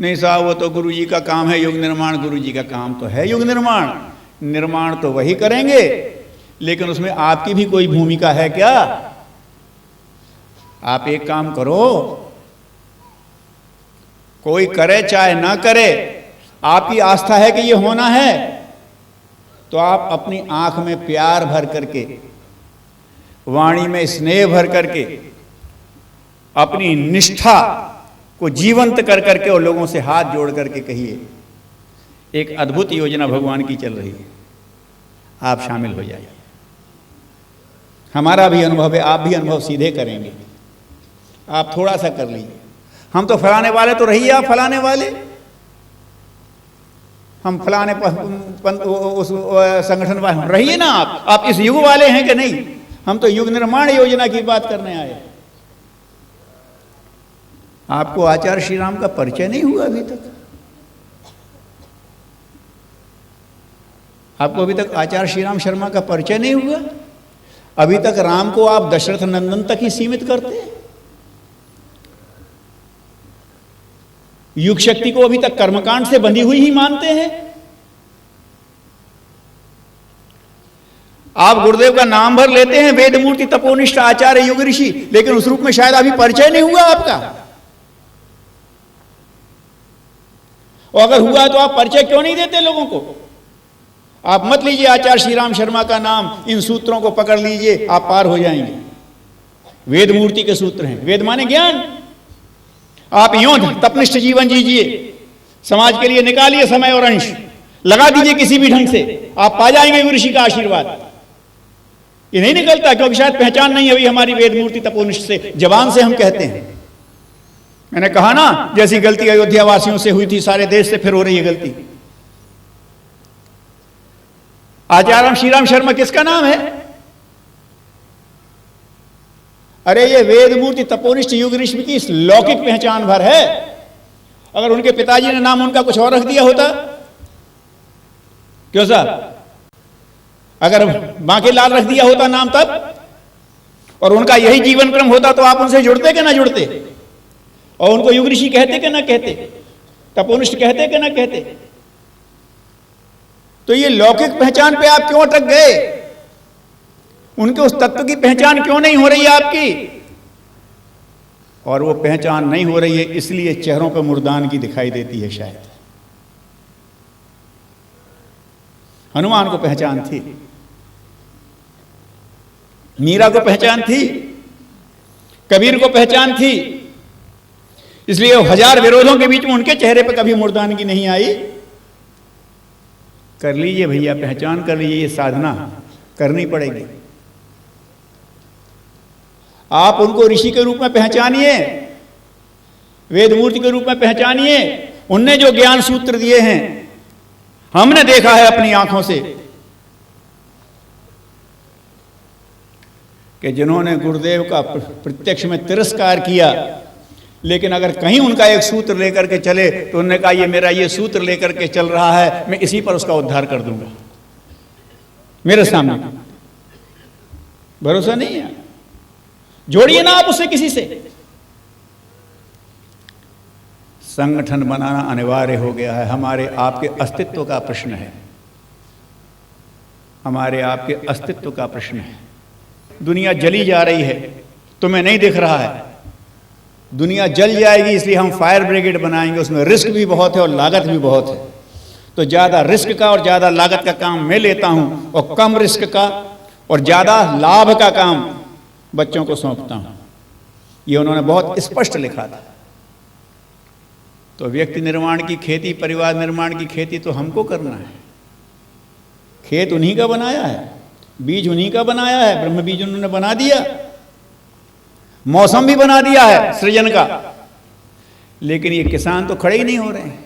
नहीं साहब वो तो गुरु जी का काम है युग निर्माण। गुरु जी का काम तो है युग निर्माण, निर्माण तो वही करेंगे, लेकिन उसमें आपकी भी कोई भूमिका है क्या? आप एक काम करो, कोई करे चाहे ना करे, आपकी आस्था है कि ये होना है, तो आप अपनी आंख में प्यार भर करके, वाणी में स्नेह भर करके, अपनी निष्ठा को जीवंत कर करके और लोगों से हाथ जोड़ करके कहिए, एक अद्भुत योजना भगवान की चल रही है, आप शामिल हो जाइए। हमारा भी अनुभव है, आप भी अनुभव सीधे करेंगे। आप थोड़ा सा कर लीजिए। हम तो फलाने वाले तो रहिए, आप फलाने वाले, हम फलाने उस संगठन वाले रहिए ना। आप इस युग वाले हैं कि नहीं? हम तो युग निर्माण योजना की बात करने आए। आपको आचार्य श्री राम का परिचय नहीं हुआ अभी तक? आपको अभी तक आचार्य श्री राम शर्मा का परिचय नहीं हुआ? अभी तक राम को आप दशरथ नंदन तक ही सीमित करते हैं। युग शक्ति को अभी तक कर्मकांड से बंधी हुई ही मानते हैं। आप गुरुदेव का नाम भर लेते हैं, वेद मूर्ति तपोनिष्ठ आचार्य युग ऋषि, लेकिन उस रूप में शायद अभी परिचय नहीं हुआ आपका। और अगर हुआ तो आप परिचय क्यों नहीं देते लोगों को? आप मत लीजिए आचार्य श्री राम शर्मा का नाम, इन सूत्रों को पकड़ लीजिए, आप पार हो जाएंगे। वेद मूर्ति के सूत्र हैं, वेद माने ज्ञान। आप यूं तपनिष्ठ जीवन जीजिए, समाज के लिए निकालिए समय और अंश, लगा दीजिए किसी भी ढंग से, आप पा जाएंगे ऋषि का आशीर्वाद। ये नहीं निकलता क्योंकि शायद पहचान नहीं है अभी हमारी वेद मूर्ति तपोनिष्ठ से। जबान से हम कहते हैं। मैंने कहा ना, जैसी गलती अयोध्या वासियों से हुई थी, सारे देश से फिर हो रही है गलती। आचार्य श्री राम शर्मा किसका नाम है? अरे ये वेद मूर्ति तपोनिष्ठ युग ऋषि की लौकिक पहचान भर है। अगर उनके पिताजी ने नाम उनका कुछ और रख दिया होता, क्यों साहब? अगर बांके लाल रख दिया होता नाम तब, और उनका यही जीवन क्रम होता, तो आप उनसे जुड़ते कि ना जुड़ते? और उनको युग ऋषि कहते कि ना कहते? तपोनिष्ठ कहते कि ना कहते? तो ये लौकिक पहचान पे आप क्यों अटक गए? उनके उस तत्व की पहचान क्यों नहीं हो रही है आपकी? और वो पहचान नहीं हो रही है इसलिए चेहरों पर मुर्दान की दिखाई देती है। शायद हनुमान को पहचान थी, मीरा को पहचान थी, कबीर को पहचान थी, इसलिए हजार विरोधों के बीच में उनके चेहरे पर कभी मुर्दान की नहीं आई। कर लीजिए भैया, पहचान कर लीजिए, ये साधना करनी पड़ेगी। आप उनको ऋषि के रूप में पहचानिए, वेद मूर्ति के रूप में पहचानिए। उनने जो ज्ञान सूत्र दिए हैं हमने देखा है अपनी आंखों से कि जिन्होंने गुरुदेव का प्रत्यक्ष में तिरस्कार किया, लेकिन अगर कहीं उनका एक सूत्र लेकर के चले तो उन्होंने कहा ये मेरा ये सूत्र लेकर के चल रहा है, मैं इसी पर उसका उद्धार कर दूंगा। मेरे सामने भरोसा नहीं है, जोड़िए ना आप उससे किसी से। संगठन बनाना अनिवार्य हो गया है। हमारे आपके अस्तित्व का प्रश्न है, हमारे आपके अस्तित्व का प्रश्न है। दुनिया जली जा रही है, तुम्हें नहीं दिख रहा है। दुनिया जल जाएगी इसलिए हम फायर ब्रिगेड बनाएंगे, उसमें रिस्क भी बहुत है और लागत भी बहुत है। तो ज़्यादा रिस्क का और ज़्यादा लागत का काम मैं लेता हूं और कम रिस्क का और ज़्यादा लाभ का काम बच्चों को सौंपता हूं। ये उन्होंने बहुत स्पष्ट लिखा था। तो व्यक्ति निर्माण की खेती, परिवार निर्माण की खेती तो हमको करना है। खेत उन्हीं का बनाया है, बीज उन्हीं का बनाया है, ब्रह्म बीज उन्होंने बना दिया, मौसम भी बना दिया है सृजन का, लेकिन ये किसान तो खड़े ही नहीं हो रहे हैं।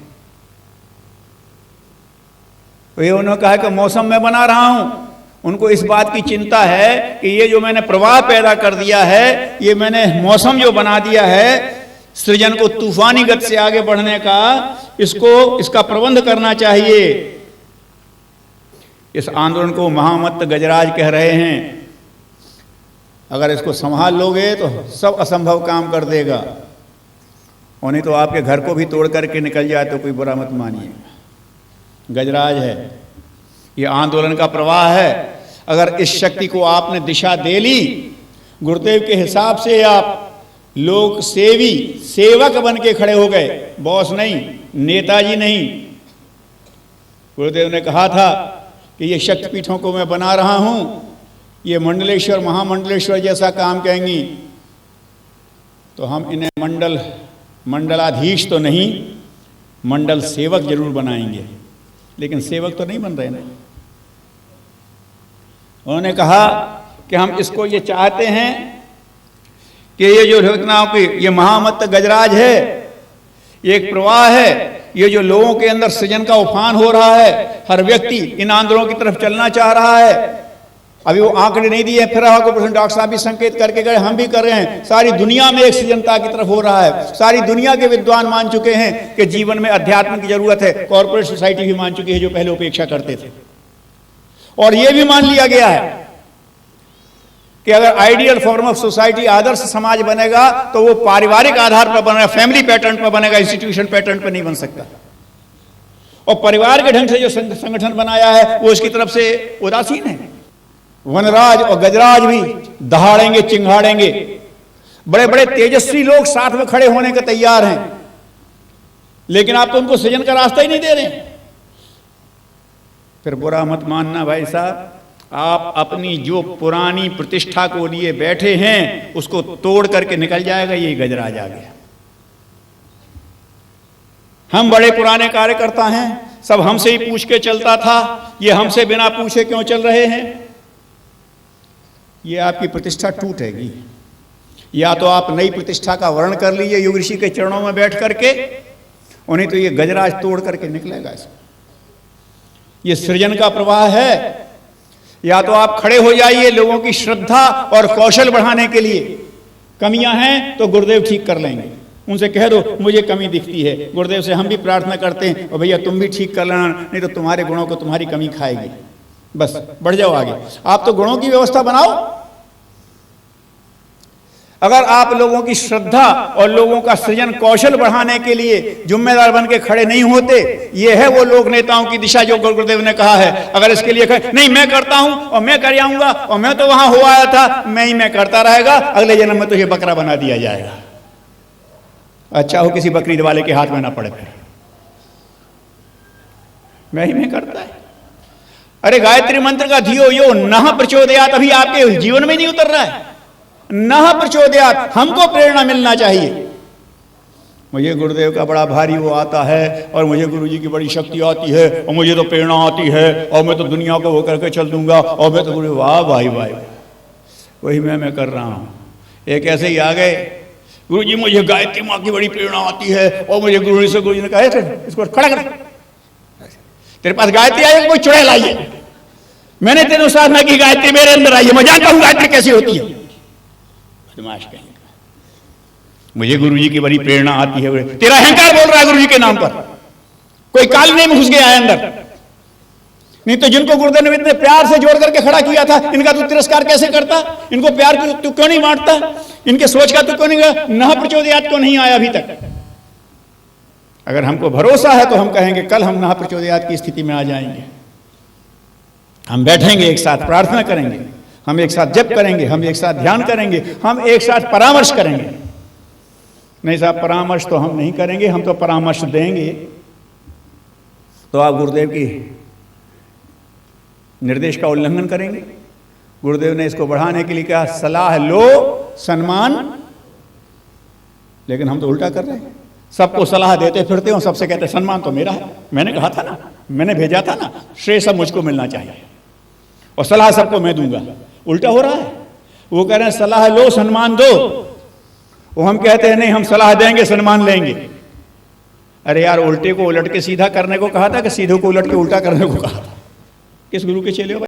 तो ये उन्होंने कहा कि मौसम मैं बना रहा हूं, उनको इस बात की चिंता है कि ये जो मैंने प्रवाह पैदा कर दिया है, ये मैंने मौसम जो बना दिया है सृजन को तूफानी गति से आगे बढ़ने का, इसका प्रबंध करना चाहिए। इस आंदोलन को महामत्त गजराज कह रहे हैं। अगर इसको संभाल लोगे तो सब असंभव काम कर देगा। उन्हें तो आपके घर को भी तोड़ करके निकल जाए तो कोई बुरा मत मानिए। गजराज है, ये आंदोलन का प्रवाह है। अगर इस शक्ति को आपने दिशा दे ली, गुरुदेव के हिसाब से आप लोक सेवी सेवक बन के खड़े हो गए, बॉस नहीं, नेताजी नहीं। गुरुदेव ने कहा था कि ये शक्तिपीठों को मैं बना रहा हूं, ये मंडलेश्वर महामंडलेश्वर जैसा काम कहेंगी तो हम इन्हें मंडलाधीश तो नहीं, मंडल सेवक जरूर बनाएंगे। लेकिन सेवक तो नहीं बन रहे ना। उन्होंने कहा कि हम इसको ये चाहते हैं कि ये जो रचनाओं की ये महामत गजराज है, ये एक प्रवाह है, ये जो लोगों के अंदर सृजन का उफान हो रहा है, हर व्यक्ति इन आंदोलनों की तरफ चलना चाह रहा है। अभी वो आंकड़े नहीं दिए, फिर डॉक्टर साहब भी संकेत करके गए, हम भी कर रहे हैं। सारी दुनिया में एक सृजनता की तरफ हो रहा है। सारी दुनिया के विद्वान मान चुके हैं कि जीवन में अध्यात्म की जरूरत है। कॉर्पोरेट सोसाइटी भी मान चुकी है, जो पहले उपेक्षा करते थे। और यह भी मान लिया गया है कि अगर आइडियल फॉर्म ऑफ सोसाइटी, आदर्श समाज बनेगा तो वो पारिवारिक आधार पर बनेगा, फैमिली पैटर्न पर बनेगा, इंस्टीट्यूशन पैटर्न पर नहीं बन सकता। और परिवार के ढंग से जो संगठन बनाया है वो इसकी तरफ से उदासीन है। वनराज और गजराज भी दहाड़ेंगे, चिंगाड़ेंगे। बड़े बड़े तेजस्वी लोग साथ में खड़े होने के तैयार हैं, लेकिन आप तो उनको सृजन का रास्ता ही नहीं दे रहे। फिर बुरा मत मानना भाई साहब, आप अपनी जो पुरानी प्रतिष्ठा को लिए बैठे हैं उसको तोड़ करके निकल जाएगा। यही गजराज आ गया। हम बड़े पुराने कार्यकर्ता हैं, सब हमसे ही पूछ के चलता था, ये हमसे बिना पूछे क्यों चल रहे हैं। ये आपकी प्रतिष्ठा टूटेगी। या तो आप नई प्रतिष्ठा का वर्ण कर लीजिए युग ऋषि के चरणों में बैठ करके, उन्हें तो ये गजराज तोड़ करके निकलेगा। ये सृजन का प्रवाह है। या तो आप खड़े हो जाइए लोगों की श्रद्धा और कौशल बढ़ाने के लिए। कमियां हैं तो गुरुदेव ठीक कर लेंगे। उनसे कह दो मुझे कमी दिखती है, गुरुदेव से हम भी प्रार्थना करते हैं और भैया तुम भी ठीक कर लेना, नहीं तो तुम्हारे गुणों को तुम्हारी कमी खाएगी। बस बढ़ जाओ आगे। आप तो गुणों की व्यवस्था बनाओ। अगर आप लोगों की श्रद्धा और लोगों का सृजन कौशल बढ़ाने के लिए जिम्मेदार बन के खड़े नहीं होते, ये है वो लोक नेताओं की दिशा जो गुरुदेव ने कहा है। अगर इसके लिए नहीं मैं करता हूं और मैं कर आऊंगा और मैं तो वहां हो आया था, मैं करता रहेगा, अगले जन्म में तो ये बकरा बना दिया जाएगा। अच्छा हो किसी बकरीद वाले के हाथ में ना पड़े। फिर मैं करता है। अरे गायत्री मंत्र का धियो यो नः प्रचोदयात् अभी आपके जीवन में नहीं उतर रहा है। नः प्रचोदयात्, हमको प्रेरणा मिलना चाहिए। मुझे गुरुदेव का बड़ा भारी वो आता है और मुझे गुरुजी की बड़ी शक्ति आती है और मुझे तो प्रेरणा आती है और मैं तो दुनिया को वो करके चल दूंगा और मैं तो गुरु। वाह भाई भाई, वही मैं कर रहा हूं। एक ऐसे ही आ गए, गुरुजी मुझे गायत्री माँ की बड़ी प्रेरणा आती है और मुझे गुरुजी से गुरुजी ने कहा इसको खड़ा कर, तेरे पास गायत्री आई, कोई चुड़ैल आई है, मैंने तेरे साधना की गायत्री मेरे अंदर आई है, मैं जानता हूं गायत्री कैसी होती है। बदमाश कहेंगे, मुझे गुरुजी की बड़ी प्रेरणा आती है। तेरा अहंकार बोल रहा है गुरुजी के नाम पर, कोई काल नहीं में घुस गया है अंदर। नहीं तो जिनको गुरुदेव ने इतने प्यार से जोड़ करके खड़ा किया था, इनका तू तिरस्कार कैसे करता? इनको प्यार तू क्यों नहीं बांटता? इनके सोच का तू क्यों नहीं, नः प्रचोदयात् क्यों नहीं आया अभी तक? अगर हमको भरोसा है तो हम कहेंगे कल हम नः प्रचोदयात् की स्थिति में आ जाएंगे। हम बैठेंगे, एक साथ प्रार्थना करेंगे, हम एक साथ जप करेंगे, हम एक साथ ध्यान करेंगे, हम एक साथ परामर्श करेंगे। नहीं साहब, परामर्श तो हम नहीं करेंगे, हम तो परामर्श देंगे। तो आप गुरुदेव की निर्देश का उल्लंघन करेंगे। गुरुदेव ने इसको बढ़ाने के लिए कहा सलाह लो, सम्मान, लेकिन हम तो उल्टा कर रहे हैं। सबको सलाह देते फिरते हो, सबसे कहते सम्मान तो मेरा है, मैंने कहा था ना, मैंने भेजा था ना, श्रेय सब मुझको मिलना चाहिए और सलाह सबको मैं दूंगा। उल्टा हो रहा है। वो कह रहे हैं सलाह लो, सम्मान दो, वो हम कहते हैं नहीं हम सलाह देंगे, सम्मान लेंगे। अरे यार, उल्टे को उलट के सीधा करने को कहा था कि सीधे को उलट के उल्टा करने को कहा था? किस गुरु के चेले हो भाई?